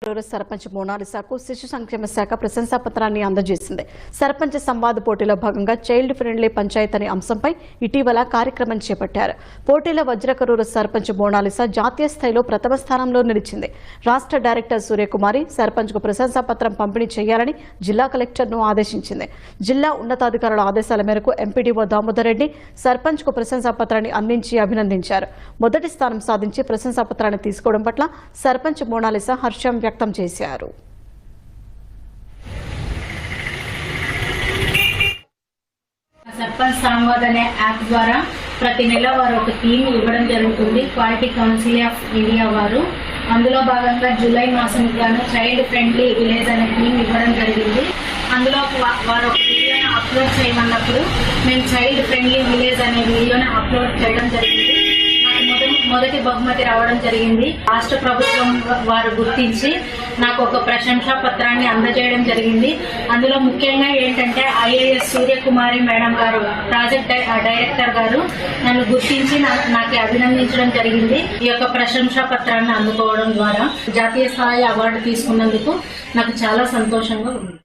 సర్పంచ్ మోనాలిసాకు శిశు సంక్షేమ శాఖ ప్రశంసా పత్రాన్ని అందజేసింది. సర్పంచ్ సంవాద పోటీలో భాగంగా చైల్డ్ ఫ్రెండ్లీ పంచాయత్ అనే అంశంపై ఇటీవల కార్యక్రమం చేపట్టారు. పోటీలో వజ్రకరూరు సర్పంచ్ మోనాలిసా జాతీయ స్థాయిలో ప్రథమ స్థానంలో నిలిచింది. రాష్ట్ర డైరెక్టర్ సూర్యకుమారి సర్పంచ్కు ప్రశంసా పత్రం పంపిణీ చేయాలని జిల్లా కలెక్టర్ను ఆదేశించింది. జిల్లా ఉన్నతాధికారుల ఆదేశాల మేరకు ఎంపీడీఓ దామోదర్ రెడ్డి సర్పంచ్కు ప్రశంసా పత్రాన్ని అందించి అభినందించారు. మొదటి స్థానం సాధించి ప్రశంసా పత్రాన్ని తీసుకోవడం పట్ల సర్పంచ్ మోనాలిసా హర్షం వ్యక్తం చేశారు. సర్పంచ్ సంవాద్ అనే యాప్ ద్వారా ప్రతి నెల వారు ఒక థీమ్ ఇవ్వడం జరుగుతుంది. క్వాలిటీ కౌన్సిల్ ఆఫ్ ఇండియా వారు అందులో భాగంగా జూలై మాసం గాను చైల్డ్ ఫ్రెండ్లీ విలేజ్ అనే థీమ్ ఇవ్వడం జరిగింది. అందులో వారు ఒక వీడియోని అప్లోడ్ చేయమన్నప్పుడు మేము చైల్డ్ ఫ్రెండ్లీ విలేజ్ అనే వీడియోని అప్లోడ్ చేయడం జరిగింది. మొదటి బహుమతి రావడం జరిగింది. రాష్ట్ర ప్రభుత్వం వారు గుర్తించి నాకు ఒక ప్రశంసా పత్రాన్ని అందజేయడం జరిగింది. అందులో ముఖ్యంగా ఏంటంటే ఐఏఎస్ సూర్యకుమారి మేడం గారు ప్రాజెక్ట్ డైరెక్టర్ గారు నన్ను గుర్తించి నాకు అభినందించడం జరిగింది. ఈ యొక్క ప్రశంసా పత్రాన్ని అందుకోవడం ద్వారా జాతీయ స్థాయి అవార్డు తీసుకున్నందుకు నాకు చాలా సంతోషంగా ఉంది.